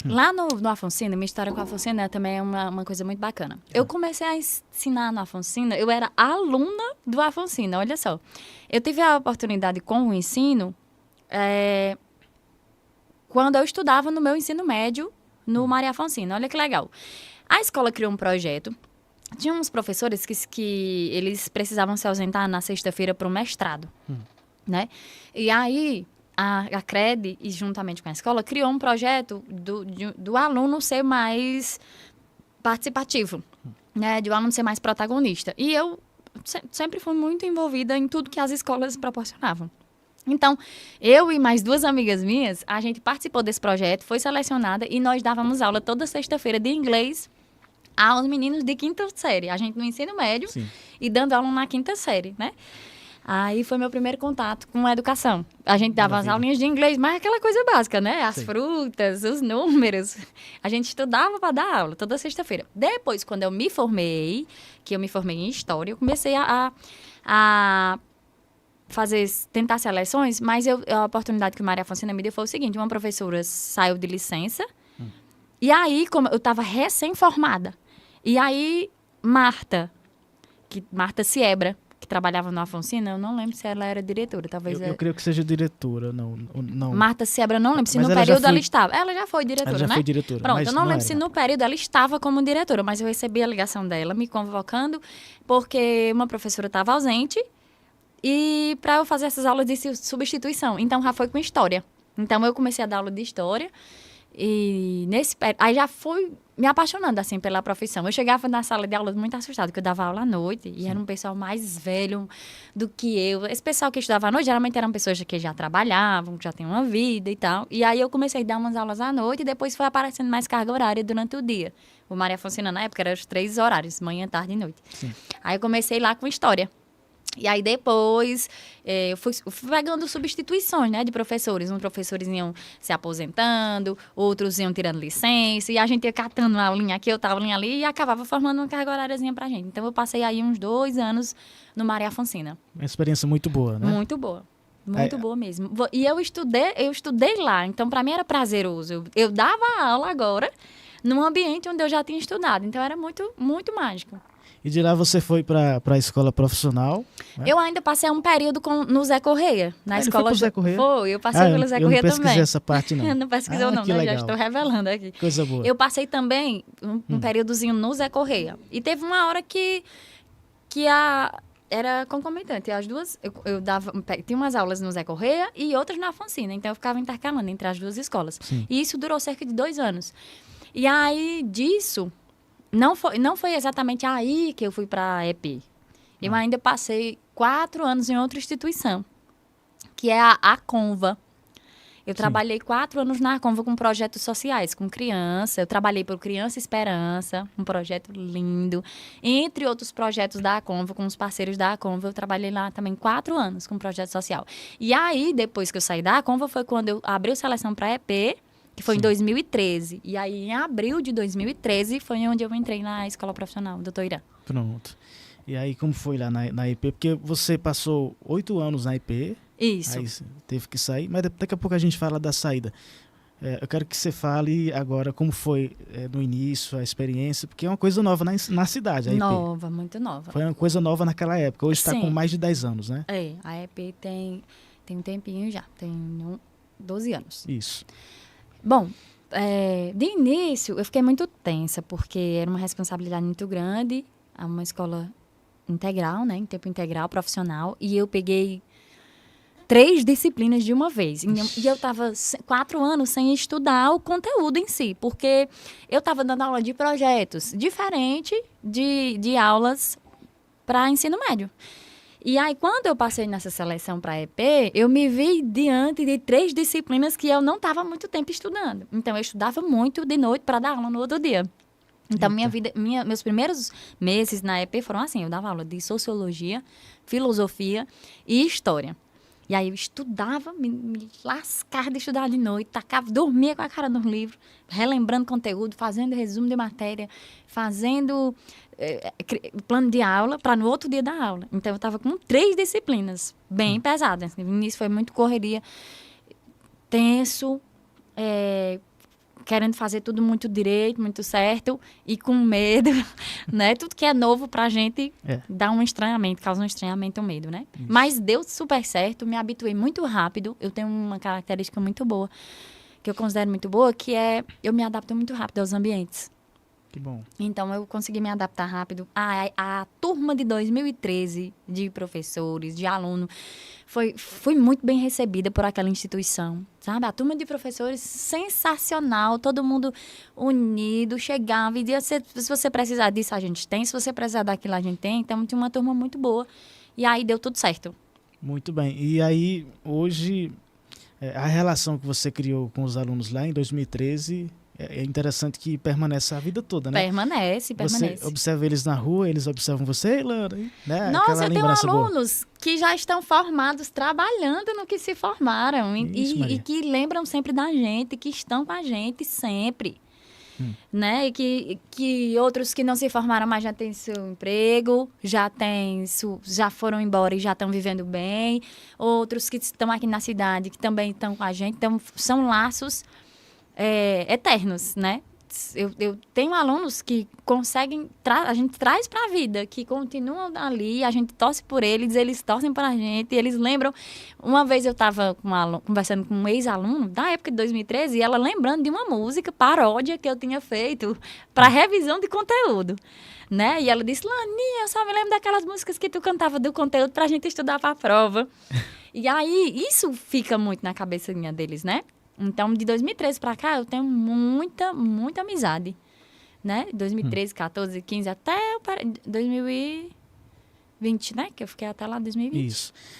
Lá no Afonsina, minha história com a Afonsina também é uma coisa muito bacana. Eu comecei a ensinar no Afonsina, eu era aluna do Afonsina, olha só. Eu tive a oportunidade com o ensino quando eu estudava no meu ensino médio no Maria Afonsina, olha que legal. A escola criou um projeto, tinha uns professores que eles precisavam se ausentar na sexta-feira para o mestrado, né? E aí a CRED, e juntamente com a escola, criou um projeto do aluno ser mais participativo, né? De o aluno ser mais protagonista. E eu sempre fui muito envolvida em tudo que as escolas proporcionavam. Então, eu e mais 2 amigas minhas, a gente participou desse projeto, foi selecionada e nós dávamos aula toda sexta-feira de inglês aos meninos de 5ª série. A gente no ensino médio e dando aula na 5ª série, né? Aí foi meu primeiro contato com a educação. A gente dava as aulinhas de inglês, mas aquela coisa básica, né? As frutas, os números. A gente estudava para dar aula toda sexta-feira. Depois, quando eu me formei, que eu me formei em História, eu comecei a tentar seleções, mas a oportunidade que o Maria Afonsina me deu foi o seguinte: uma professora saiu de licença, e aí, como eu estava recém-formada, e aí Marta Siebra, que trabalhava no Afonsina, eu não lembro se ela era diretora, talvez... Eu creio que seja diretora, não. Marta Siebra, não lembro se mas no período ela estava. Ela já foi diretora, ela já né? foi diretora. Pronto, mas eu não lembro se no período ela estava como diretora, mas eu recebi a ligação dela me convocando, porque uma professora estava ausente, e para eu fazer essas aulas de substituição. Então, já foi com História. Então, eu comecei a dar aula de História, e aí já fui me apaixonando, assim, pela profissão. Eu chegava na sala de aula muito assustada, porque eu dava aula à noite, e era um pessoal mais velho do que eu. Esse pessoal que estudava à noite, geralmente eram pessoas que já trabalhavam, que já tinham uma vida e tal. E aí eu comecei a dar umas aulas à noite, e depois foi aparecendo mais carga horária durante o dia. O Maria Afonsina, na época, era os 3 horários, manhã, tarde e noite. Sim. Aí eu comecei lá com História. E aí depois eu fui pegando substituições, né, de professores. Uns professores iam se aposentando, outros iam tirando licença, e a gente ia catando uma aulinha aqui, outra aulinha ali, e acabava formando uma carga horáriazinha pra gente. Então eu passei aí uns 2 anos no Maria Afonsina. Uma experiência muito boa, né? Muito boa. Muito boa mesmo. E eu estudei lá, então pra mim era prazeroso. Eu dava aula agora num ambiente onde eu já tinha estudado, então era muito, muito mágico. E de lá você foi para a escola profissional? Né? Eu ainda passei um período no Zé Correia. Na escola. Zé Correia? Foi, eu passei pelo Zé Correia também. Eu não pesquisei essa parte, não. Não pesquisou, não, né? Já estou revelando aqui. Coisa boa. Eu passei também um períodozinho no Zé Correia. E teve uma hora que era concomitante. As duas, tinha umas aulas no Zé Correia e outras na Afonsina. Então, eu ficava intercalando entre as 2 escolas. Sim. E isso durou cerca de 2 anos. E aí, disso... Não foi exatamente aí que eu fui para a EP. Eu ainda passei 4 anos em outra instituição, que é a Aconva. Eu trabalhei 4 anos na Aconva com projetos sociais, com criança. Eu trabalhei por Criança Esperança, um projeto lindo. Entre outros projetos da Aconva, com os parceiros da Aconva, eu trabalhei lá também 4 anos com projeto social. E aí, depois que eu saí da Aconva, foi quando eu abri a seleção para a EP, que foi em 2013. E aí, em abril de 2013, foi onde eu entrei na escola profissional, doutor Irã. Pronto. E aí, como foi lá na EP? Porque você passou 8 anos na EP. Isso. Aí teve que sair. Mas daqui a pouco a gente fala da saída. Eu quero que você fale agora como foi no início, a experiência. Porque é uma coisa nova na cidade, a EP. Nova, muito nova. Foi uma coisa nova naquela época. Hoje está com mais de 10 anos, né? A EP tem um tempinho já. Tem 12 anos. Isso. Bom, de início eu fiquei muito tensa, porque era uma responsabilidade muito grande, uma escola integral, né, em tempo integral, profissional, e eu peguei 3 disciplinas de uma vez. E eu estava 4 anos sem estudar o conteúdo em si, porque eu estava dando aula de projetos, diferente de aulas para ensino médio. E aí, quando eu passei nessa seleção para a EP, eu me vi diante de 3 disciplinas que eu não estava há muito tempo estudando. Então, eu estudava muito de noite para dar aula no outro dia. Então, meus primeiros meses na EP foram assim, eu dava aula de sociologia, filosofia e história. E aí, eu estudava, me lascava de estudar de noite, dormia com a cara no livro, relembrando conteúdo, fazendo resumo de matéria, fazendo plano de aula para no outro dia dar aula. Então, eu estava com 3 disciplinas bem pesadas. No início foi muito correria, tenso, querendo fazer tudo muito direito, muito certo e com medo, né? Tudo que é novo pra gente dá um estranhamento, causa um estranhamento, um medo, né? Isso. Mas deu super certo, me habituei muito rápido. Eu tenho uma característica muito boa, que eu considero muito boa, que é eu me adapto muito rápido aos ambientes. Que bom. Então, eu consegui me adaptar rápido. A turma de 2013, de professores, de aluno, foi muito bem recebida por aquela instituição, sabe? A turma de professores, sensacional, todo mundo unido, chegava e dizia, se você precisar disso, a gente tem, se você precisar daquilo, a gente tem. Então, tinha uma turma muito boa. E aí, deu tudo certo. Muito bem. E aí, hoje, a relação que você criou com os alunos lá em 2013... É interessante que permanece a vida toda, né? Permanece. Você observa eles na rua, eles observam você, Laura, né? Nossa, eu tenho alunos que já estão formados, trabalhando no que se formaram. E que lembram sempre da gente, que estão com a gente sempre. Né? E que outros que não se formaram, mas já têm seu emprego, já foram embora e já estão vivendo bem. Outros que estão aqui na cidade, que também estão com a gente. Então, são laços eternos, né? Eu tenho alunos que conseguem, a gente traz para a vida, que continuam ali, a gente torce por eles torcem para a gente, e eles lembram. Uma vez eu estava conversando com um ex-aluno, da época de 2013, e ela lembrando de uma música, paródia, que eu tinha feito para revisão de conteúdo, né? E ela disse, Laninha, eu só me lembro daquelas músicas que tu cantava do conteúdo para a gente estudar para a prova. E aí, isso fica muito na cabecinha deles, né? Então, de 2013 para cá, eu tenho muita amizade, né? 2013, 14, 15, até 2020, né? Que eu fiquei até lá em 2020. Isso.